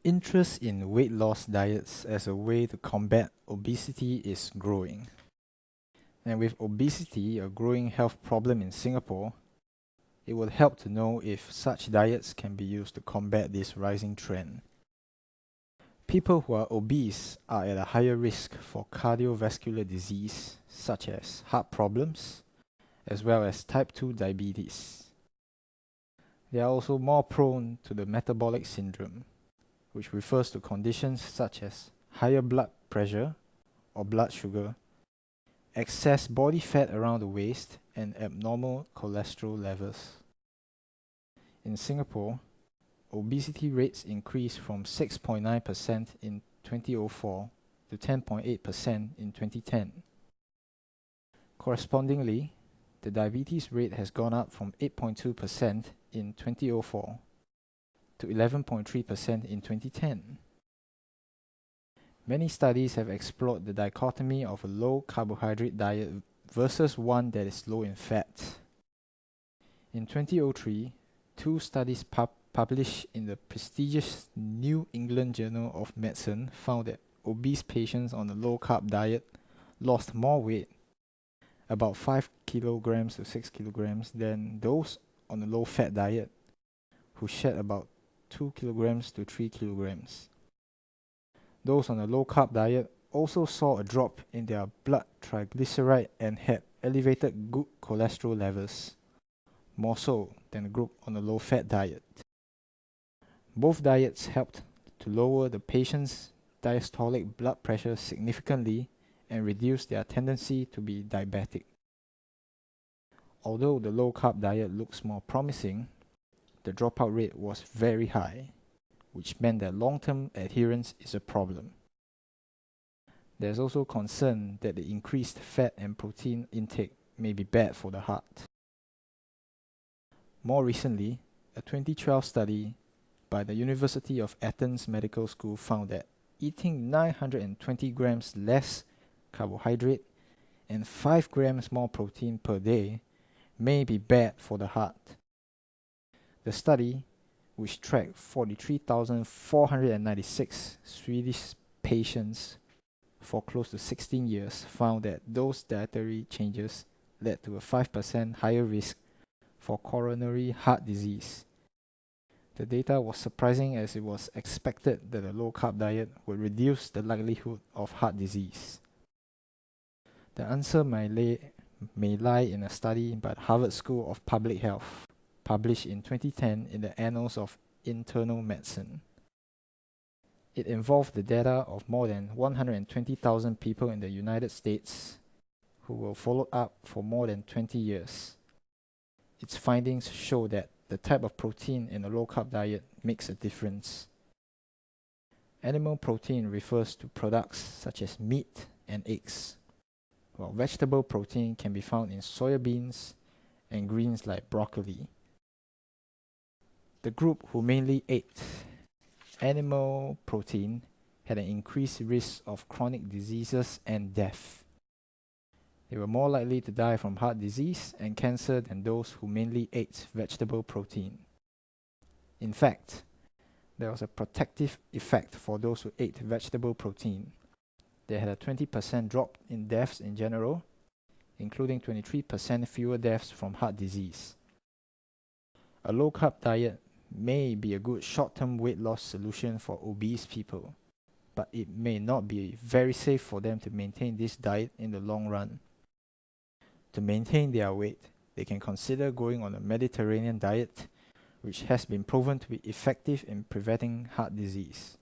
Interest in weight loss diets as a way to combat obesity is growing. And with obesity a growing health problem in Singapore, it would help to know if such diets can be used to combat this rising trend. People who are obese are at a higher risk for cardiovascular disease, such as heart problems, as well as type 2 diabetes. They are also more prone to the metabolic syndrome, which refers to conditions such as higher blood pressure or blood sugar, excess body fat around the waist, and abnormal cholesterol levels. In Singapore, obesity rates increased from 6.9% in 2004 to 10.8% in 2010. Correspondingly, the diabetes rate has gone up from 8.2% in 2004 to 11.3% in 2010. Many studies have explored the dichotomy of a low carbohydrate diet versus one that is low in fat. In 2003, two studies published in the prestigious New England Journal of Medicine found that obese patients on a low-carb diet lost more weight, about 5 kilograms to 6 kilograms, than those on a low-fat diet, who shed about 2 kilograms to 3 kilograms. Those on a low-carb diet also saw a drop in their blood triglyceride and had elevated good cholesterol levels, more so than the group on a low-fat diet. Both diets helped to lower the patient's diastolic blood pressure significantly and reduce their tendency to be diabetic. Although the low-carb diet looks more promising, the dropout rate was very high, which meant that long-term adherence is a problem. There is also concern that the increased fat and protein intake may be bad for the heart. More recently, a 2012 study by the University of Athens Medical School found that eating 920 grams less carbohydrate and 5 grams more protein per day may be bad for the heart. The study, which tracked 43,496 Swedish patients for close to 16 years, found that those dietary changes led to a 5% higher risk for coronary heart disease. The data was surprising as it was expected that a low-carb diet would reduce the likelihood of heart disease. The answer may lie in a study by the Harvard School of Public Health, published in 2010 in the Annals of Internal Medicine. It involved the data of more than 120,000 people in the United States who were followed up for more than 20 years. Its findings show that the type of protein in a low-carb diet makes a difference. Animal protein refers to products such as meat and eggs, while vegetable protein can be found in soybeans and greens like broccoli. The group who mainly ate animal protein had an increased risk of chronic diseases and death. They were more likely to die from heart disease and cancer than those who mainly ate vegetable protein. In fact, there was a protective effect for those who ate vegetable protein. They had a 20% drop in deaths in general, including 23% fewer deaths from heart disease. A low-carb diet may be a good short-term weight loss solution for obese people, but it may not be very safe for them to maintain this diet in the long run. To maintain their weight, they can consider going on a Mediterranean diet, which has been proven to be effective in preventing heart disease.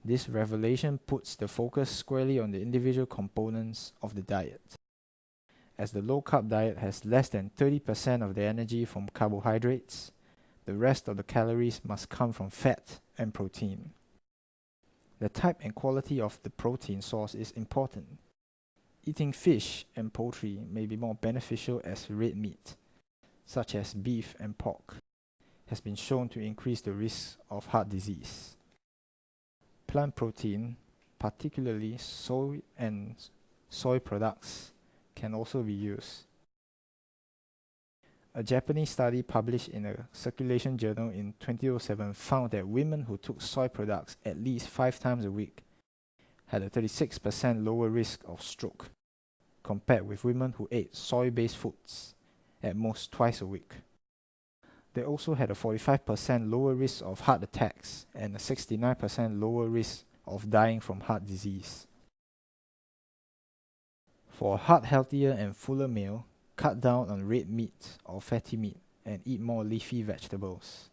This revelation puts the focus squarely on the individual components of the diet. As the low-carb diet has less than 30% of the energy from carbohydrates, the rest of the calories must come from fat and protein. The type and quality of the protein source is important. Eating fish and poultry may be more beneficial as red meat, such as beef and pork, has been shown to increase the risk of heart disease. Plant protein, particularly soy and soy products, can also be used. A Japanese study published in a circulation journal in 2007 found that women who took soy products at least 5 times a week had a 36% lower risk of stroke compared with women who ate soy-based foods at most twice a week. They also had a 45% lower risk of heart attacks and a 69% lower risk of dying from heart disease. For a heart-healthier and fuller meal, cut down on red meat or fatty meat and eat more leafy vegetables.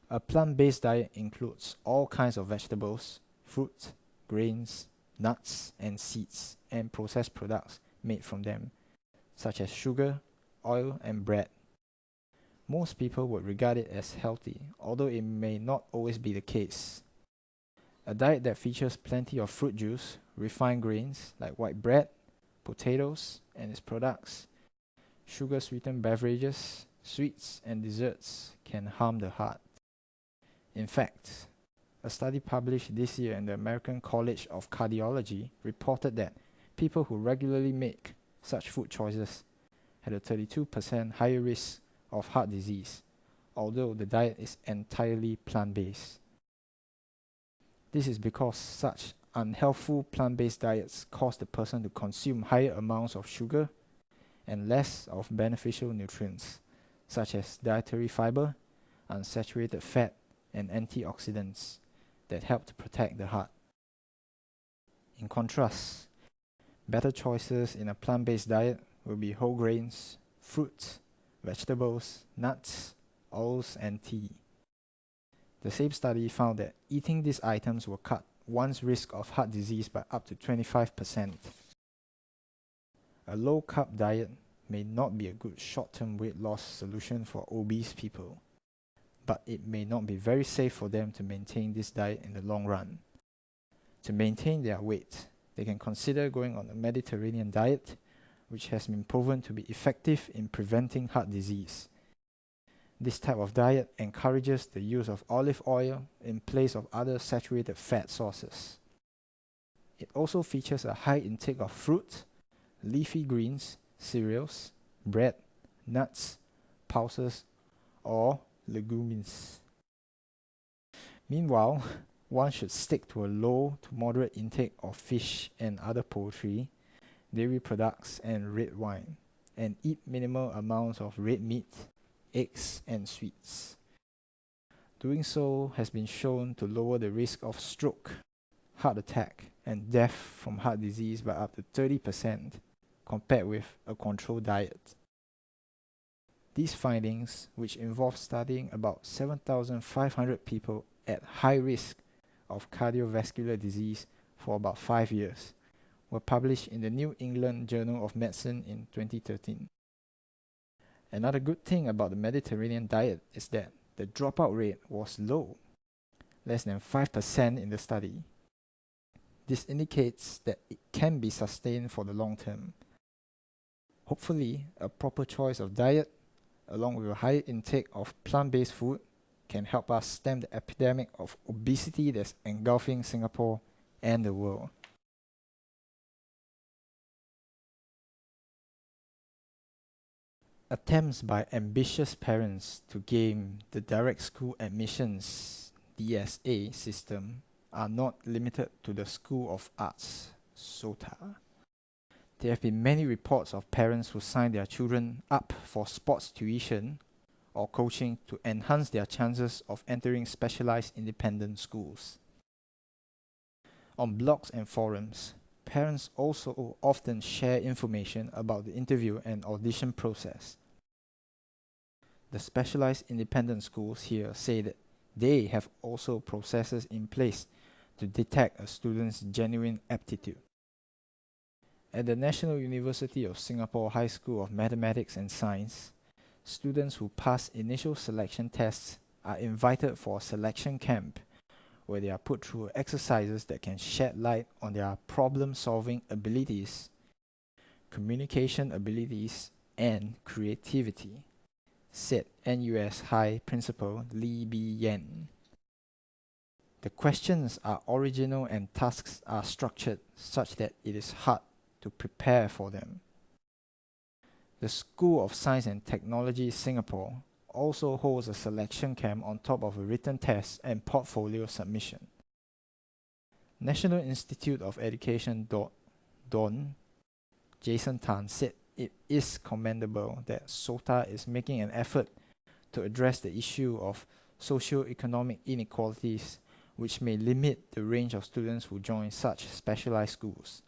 A plant-based diet includes all kinds of vegetables, fruit, grains, nuts, and seeds, and processed products made from them, such as sugar, oil, and bread. Most people would regard it as healthy, although it may not always be the case. A diet that features plenty of fruit juice, refined grains like white bread, potatoes and its products, sugar-sweetened beverages, sweets, and desserts can harm the heart. In fact, a study published this year in the American College of Cardiology reported that people who regularly make such food choices had a 32% higher risk of heart disease, although the diet is entirely plant-based. This is because such unhealthful plant-based diets cause the person to consume higher amounts of sugar and less of beneficial nutrients, such as dietary fiber, unsaturated fat, and antioxidants that help to protect the heart. In contrast, better choices in a plant-based diet will be whole grains, fruits, vegetables, nuts, oils, and tea. The same study found that eating these items will cut one's risk of heart disease by up to 25%. A low-carb diet may not be a good short-term weight loss solution for obese people, but it may not be very safe for them to maintain this diet in the long run. To maintain their weight, they can consider going on a Mediterranean diet, which has been proven to be effective in preventing heart disease. This type of diet encourages the use of olive oil in place of other saturated fat sources. It also features a high intake of fruit, leafy greens, cereals, bread, nuts, pulses, or legumes. Meanwhile, one should stick to a low to moderate intake of fish and other poultry, dairy products, and red wine, and eat minimal amounts of red meat, eggs, and sweets. Doing so has been shown to lower the risk of stroke, heart attack, and death from heart disease by up to 30% compared with a controlled diet. These findings, which involve studying about 7,500 people at high risk of cardiovascular disease for about 5 years, were published in the New England Journal of Medicine in 2013. Another good thing about the Mediterranean diet is that the dropout rate was low, less than 5% in the study. This indicates that it can be sustained for the long term. Hopefully, a proper choice of diet, along with a higher intake of plant-based food, can help us stem the epidemic of obesity that's engulfing Singapore and the world. Attempts by ambitious parents to game the direct school admissions (DSA) system are not limited to the School of Arts (SOTA). There have been many reports of parents who sign their children up for sports tuition or coaching to enhance their chances of entering specialized independent schools. On blogs and forums, parents also often share information about the interview and audition process. The specialized independent schools here say that they have also processes in place to detect a student's genuine aptitude. At the National University of Singapore High School of Mathematics and Science, students who pass initial selection tests are invited for a selection camp where they are put through exercises that can shed light on their problem-solving abilities, communication abilities, and creativity, said NUS High Principal Lee Bee Yen. The questions are original and tasks are structured such that it is hard to prepare for them. The School of Science and Technology Singapore also holds a selection camp on top of a written test and portfolio submission. National Institute of Education Don Jason Tan said it is commendable that SOTA is making an effort to address the issue of socio-economic inequalities, which may limit the range of students who join such specialized schools.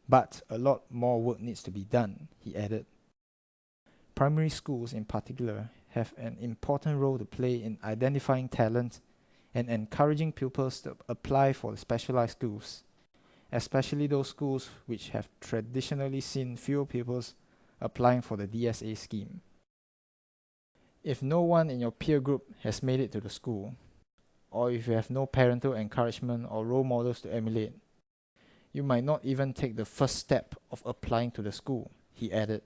But a lot more work needs to be done, he added. Primary schools in particular have an important role to play in identifying talent and encouraging pupils to apply for the specialized schools, especially those schools which have traditionally seen fewer pupils applying for the DSA scheme. If no one in your peer group has made it to the school, or if you have no parental encouragement or role models to emulate, you might not even take the first step of applying to the school, he added.